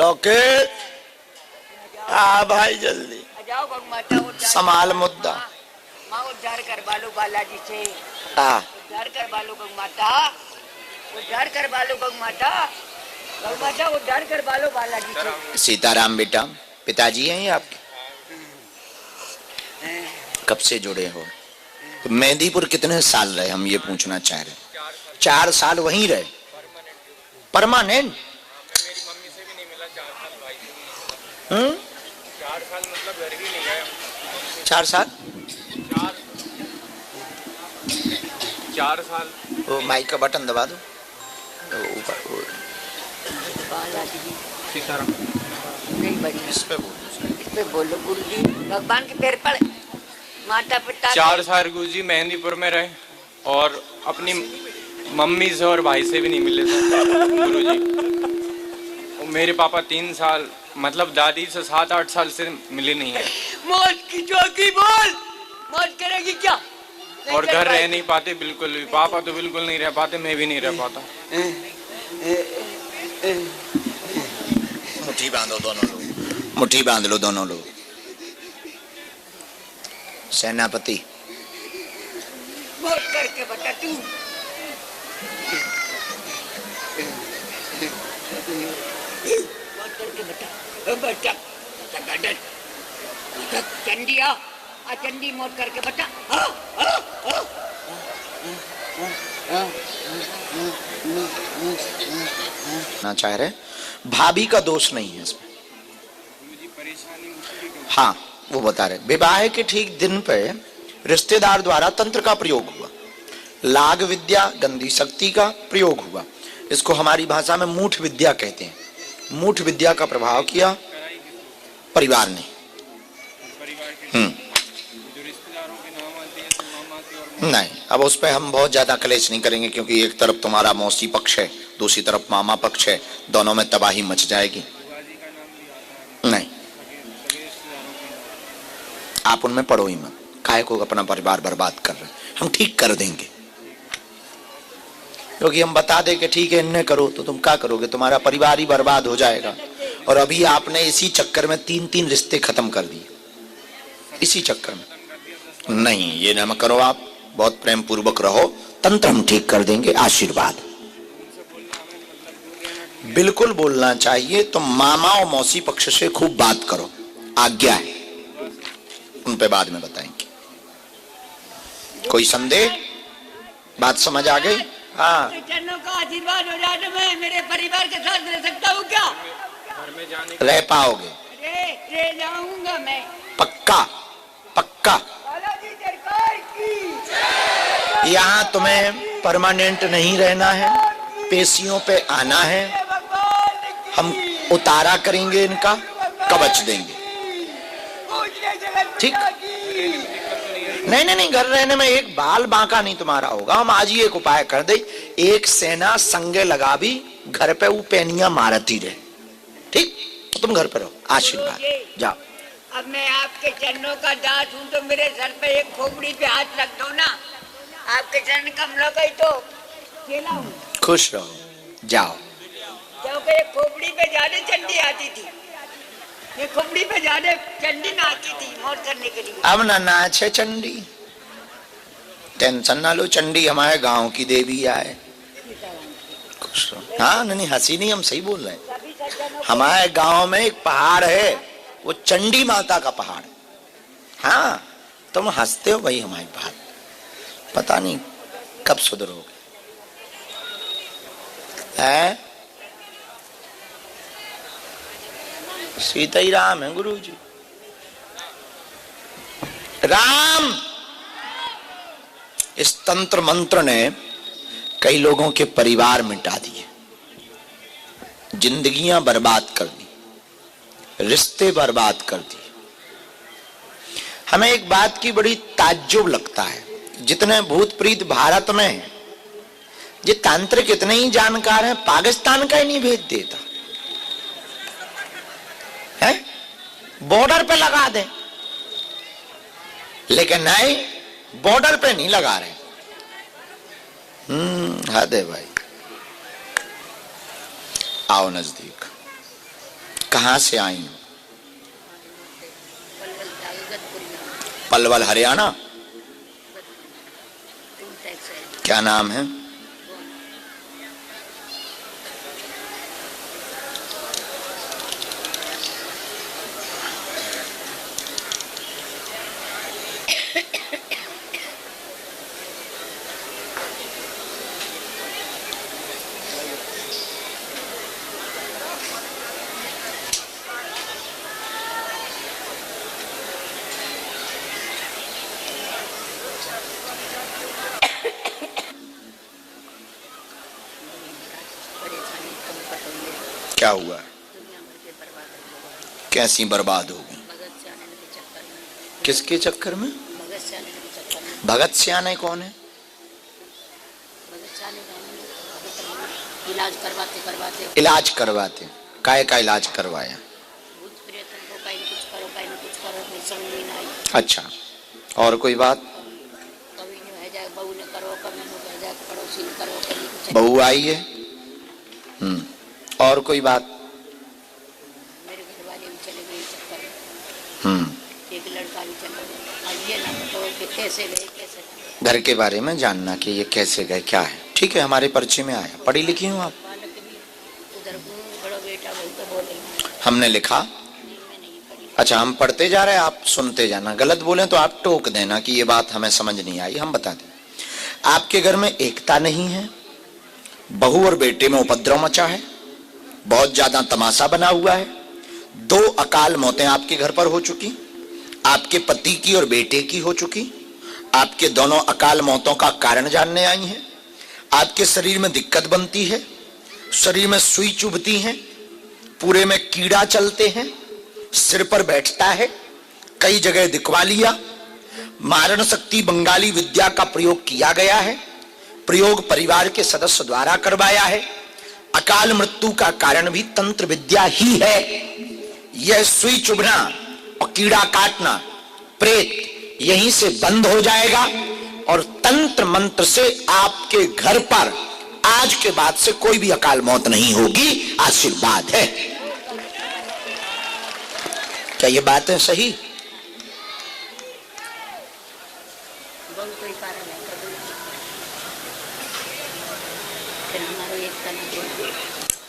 लौकिक आ भाई जल्दी जाओ गौ माता संभाल मुद्दा। माँ उद्धार कर बालो बालाजी से उद्धार कर बालो गौ माता उद्धार कर बालो गौ माता उद्धार कर बालो बालाजी से। सीताराम बेटा पिताजी हैं ये आपके? कब से जुड़े हो? तो मेहंदीपुर कितने साल रहे हम ये पूछना चाह रहे। 4 साल वहीं रहे परमानेंट? मेरी मम्मी से भी नहीं मिला 4 साल, भाई से भी नहीं मिला 4 साल, मतलब घर भी नहीं गया 4 साल? 4 साल। वो माइक का बटन दबा दो ऊपर। सीताराम नहीं बढ़िया इस पे बोलो गुरु जी भगवान के पैर पड़ माता पिता 4 साल गुरुजी मेहंदीपुर में रहे और अपनी मम्मी से और भाई से भी नहीं मिले थे गुरुजी। और मेरे पापा 3 साल, मतलब दादी से 7-8 साल से मिले नहीं है। मौत की चौकी बोल मौत करेगी क्या? और घर रह नहीं पाते बिल्कुल भी। पापा तो बिल्कुल नहीं रह पाते, मैं भी नहीं रह पाता। मुट्ठी बांधो दोनों लोग, मुट्ठी बांध लो दोनों लोग। सेनापति मौत करके बता तू मौत करके बता बता चंडी आ चंडी मौत करके बता। ना चाह रहे भाभी का दोष नहीं है इसमें। हाँ वो बता रहे विवाह के ठीक दिन पे रिश्तेदार द्वारा तंत्र का प्रयोग हुआ, लाग विद्या गंदी शक्ति का प्रयोग हुआ। इसको हमारी भाषा में मूठ विद्या कहते हैं। मूठ विद्या का प्रभाव किया परिवार ने। नहीं अब उस पर हम बहुत ज्यादा कलेश नहीं करेंगे क्योंकि एक तरफ तुम्हारा मौसी पक्ष है, दूसरी तरफ मामा पक्ष है, दोनों में तबाही मच जाएगी। नहीं आप उनमें पढ़ो ही मत, काहे को अपना परिवार बर्बाद कर रहे हैं। हम ठीक कर देंगे क्योंकि हम बता दे कि ठीक है इन्हें करो तो तुम क्या करोगे, तुम्हारा परिवार ही बर्बाद हो जाएगा। और अभी आपने इसी चक्कर में 3-3 रिश्ते खत्म कर दिए, इसी चक्कर में। नहीं ये न करो, आप बहुत प्रेम पूर्वक रहो, तंत्र हम ठीक कर देंगे। आशीर्वाद बिल्कुल बोलना चाहिए। तो मामा और मौसी पक्ष से खूब बात करो, आज्ञा है, उन पे बाद में बताएंगे। कोई संदेह? बात समझ आ गई? हाँ चरणों का आशीर्वाद हो जाए तो मैं मेरे परिवार के साथ रह सकता हूँ क्या? घर में जाने रह पाओगे? रह जाऊंगा मैं पक्का पक्का। यहाँ तुम्हें परमानेंट नहीं रहना है, पेशियों पे आना है। हम उतारा करेंगे, इनका कवच देंगे। ठीक? नहीं नहीं नहीं, घर रहने में एक बाल बांका नहीं तुम्हारा होगा। हम आज ही एक उपाय कर दे, एक सेना संगे लगा भी घर पे वो पेनिया मारती रहे। ठीक? तो तुम घर पे रहो। आशीर्वाद जाओ। अब मैं आपके चरणों का दास हूँ तो मेरे सर पे एक खोपड़ी पे हाथ रख दो ना। आपके चरण कमलों का ही तो केला हूँ। खुश रहो, जाओ। क्योंकि एक खोपड़ी पे ज्यादा चंडी आती थी, ये खोपड़ी पे ज्यादा चंडी ना आती थी मौत करने के लिए। अब ना नाच है चंडी, टेंशन ना लो, चंडी हमारे गांव की देवी आए। खुश रहो। हाँ नहीं हंसी नहीं, हम सही बोल रहे हैं। हमारे गांव में एक पहाड़ है, वो चंडी माता का पहाड़। हाँ तुम हंसते हो भाई हमारी बात, पता नहीं कब सुधरोगे। है सीता ही राम है गुरु जी। राम इस तंत्र मंत्र ने कई लोगों के परिवार मिटा दिए, जिंदगियां बर्बाद कर दी, रिश्ते बर्बाद कर दिए। हमें एक बात की बड़ी ताज्जुब लगता है, जितने भूत प्रीत भारत में हैं, ये तांत्रिक इतने ही जानकार हैं, पाकिस्तान का ही नहीं भेज देता है, बॉर्डर पे लगा दे। लेकिन नहीं, बॉर्डर पे नहीं लगा रहे। हद है भाई। आओ नजदीक। कहाँ से आई हो? पलवल इगतपुरी गाँव, पलवल हरियाणा। टैक्स है। क्या नाम है? परेशानी कम कटोई है, क्या हुआ? दुनिया भर के बर्बाद हो गए। कैसी बर्बाद हो गई? भगत सिंह के चक्कर में, किसके चक्कर में? भगत सिंह के चक्कर में, भगत सियाने कौन है? भगत सिंह ने इलाज करवाते करवाते इलाज करवाते? काय का इलाज करवाया? भूत प्रेतन को कहीं कुछ करो, कहीं कुछ करो, कोई समझ नहीं आई। अच्छा, और कोई बात? कभी नहीं है जाए, बहू ने करो, कभी नहीं है जाए, पड़ोसी ने करो, कभी कुछ। बहू आई है? और कोई बात? मेरे घर वाले भी चले गए चक्कर में, एक लड़का भी चला गया। अब ये ना बताओ कि कैसे गए कैसे गए। घर के बारे में जानना कि ये कैसे गए, क्या है, ठीक है, हमारे परिचय में आया। पढ़ी लिखी हूँ आप? बालक भी उधर बड़ा बेटा वही तो बोले, हमने लिखा। मैं नहीं पढ़ी। अच्छा, हम पढ़ते जा रहे हैं, आप सुनते जाना। गलत बोले तो आप टोक देना कि ये बात हमें समझ नहीं आई, हम बता दें। आपके घर में एकता नहीं है, बहू और बेटे में उपद्रव मचा है, बहुत ज्यादा तमाशा बना हुआ है, 2 अकाल मौतें आपके घर पर हो चुकी, आपके पति की और बेटे की हो चुकी। आपके दोनों अकाल मौतों का कारण जानने आई हैं। आपके शरीर में दिक्कत बनती है, शरीर में सुई चुभती है, पूरे में कीड़ा चलते हैं, सिर पर बैठता है, कई जगह दिखवा लिया। मारण शक्ति बंगाली विद्या का प्रयोग किया गया है, प्रयोग परिवार के सदस्य द्वारा करवाया है। अकाल मृत्यु का कारण भी तंत्र विद्या ही है। यह सुई चुभना और कीड़ा काटना, प्रेत यहीं से बंद हो जाएगा और तंत्र मंत्र से आपके घर पर आज के बाद से कोई भी अकाल मौत नहीं होगी। आशीर्वाद है। क्या ये बात है सही? बहुत कोई कारण है, कभी फिर हमारा एकता नहीं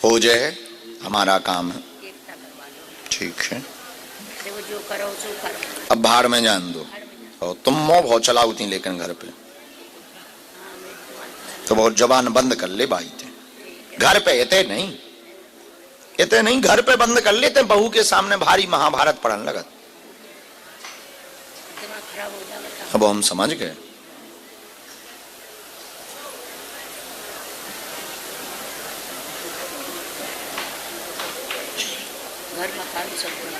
हो जाए, हमारा काम है। एकता करवा लो। ठीक है, देखो जो करो सो करो। अब बाहर में जान दो। और तुम मोह बहुत चलाऊ थी, लेकिन घर पे तो बहुत जबान बंद कर ले भाई थे। घर पे इतने नहीं, घर पे बंद कर लेते, बहू के सामने भारी महाभारत पढ़ने लगा। दिमाग खराब हो जाएगा। अब हम समझ गए। घर मकान सब बना।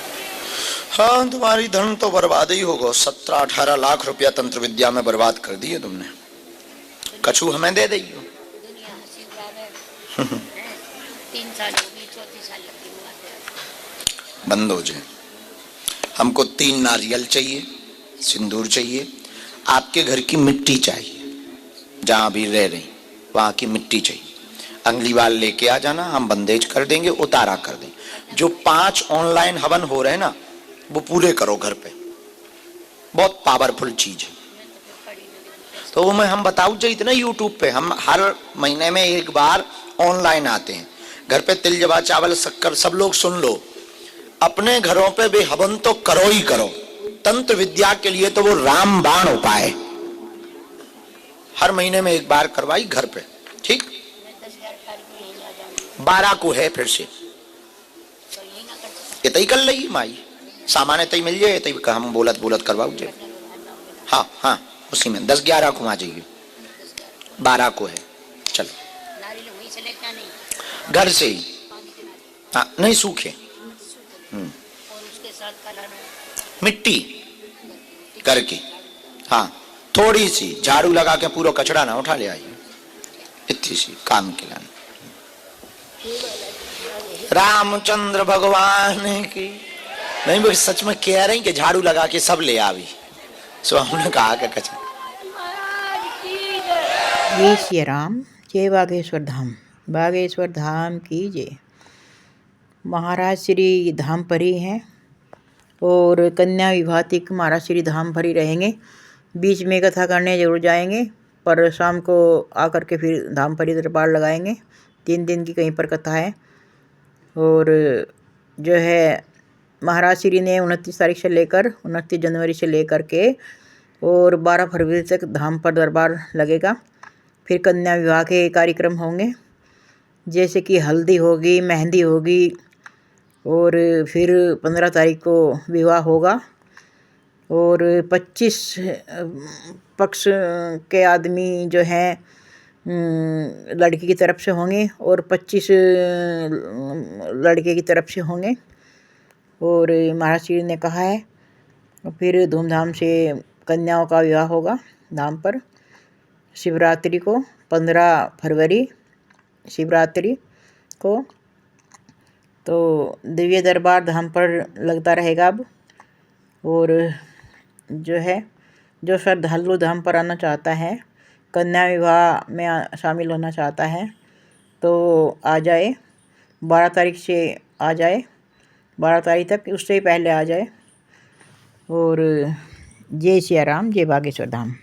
हाँ, तुम्हारी धन तो बर्बाद ही होगा। 17-18 लाख रुपया तंत्र विद्या में बर्बाद कर दिए तुमने। कछु हमें दे दियो। दुनिया हंसी उड़ावे। 3 साल हो गई, 34 साल लगी हुआ। बंद हो जाए। हमको 3 नारियल चाहिए, सिंदूर चाहिए, आपके घर की मिट्टी चाहिए, जहां भी रह रही वहां की मिट्टी चाहिए। अगली बार लेके आ जाना, हम बंदेज कर देंगे, उतारा कर देंगे। जो 5 ऑनलाइन हवन हो रहे हैं ना, वो पूरे करो घर पे। बहुत पावरफुल चीज है। तो वो मैं हम बताऊं चाहिए ना, यूट्यूब पे हम हर महीने में 1 बार ऑनलाइन आते हैं। घर पे तिल जवा चावल शक्कर सब लोग सुन लो। अपने घरों पे भी हवन तो करो ही करो। तंत्र विद्या के लिए तो वो रामबाण उपाय हर महीने में 1 बार करवाई घर पे। ठीक, 12 को है फिर से ये तई कर ली माई, सामान्य तई मिल जाए, तई हम बोलत करवाओ जे। हाँ हाँ, उसी में 10-11 को आ जाइए। 12 को है, चलो घर से ही। हाँ, नहीं सूखे। मिट्टी करके, हाँ, थोड़ी सी झाड़ू लगा के पूरा कचरा ना उठा ले आइए, इतनी सी काम के लाने। रामचंद्र भगवान की नहीं, वो सच में कह रही कि झाड़ू लगा के सब ले आवी। सो हमने कहा कि कचरा। जय श्री राम, जय बागेश्वर धाम। बागेश्वर धाम की जय। महाराज श्री धामपरी हैं और कन्या विवाहिक महाराज श्री धामपरी रहेंगे। बीच में कथा करने जरूर जाएंगे, पर शाम को आकर के फिर धामपरी दरबार लगाएंगे। 3 दिन की कहीं पर कथा है। और जो है महाराज श्री ने 29 तारीख से लेकर 29 जनवरी से लेकर के और 12 फरवरी तक धाम पर दरबार लगेगा। फिर कन्या विवाह के कार्यक्रम होंगे, जैसे कि हल्दी होगी, मेहंदी होगी, और फिर 15 तारीख को विवाह होगा। और 25 पक्ष के आदमी जो हैं लड़की की तरफ से होंगे और 25 लड़के की तरफ से होंगे। और महाराज श्री ने कहा है फिर धूमधाम से कन्याओं का विवाह होगा धाम पर शिवरात्रि को, 15 फरवरी शिवरात्रि को। तो दिव्य दरबार धाम पर लगता रहेगा अब। और जो है जो श्रद्धालु धाम पर आना चाहता है, कन्या विवाह में शामिल होना चाहता है, तो आ जाए। 12 तारीख से आ जाए, 12 तारीख तक, उससे ही पहले आ जाए। और जय सिया राम, जय बागेश्वर धाम।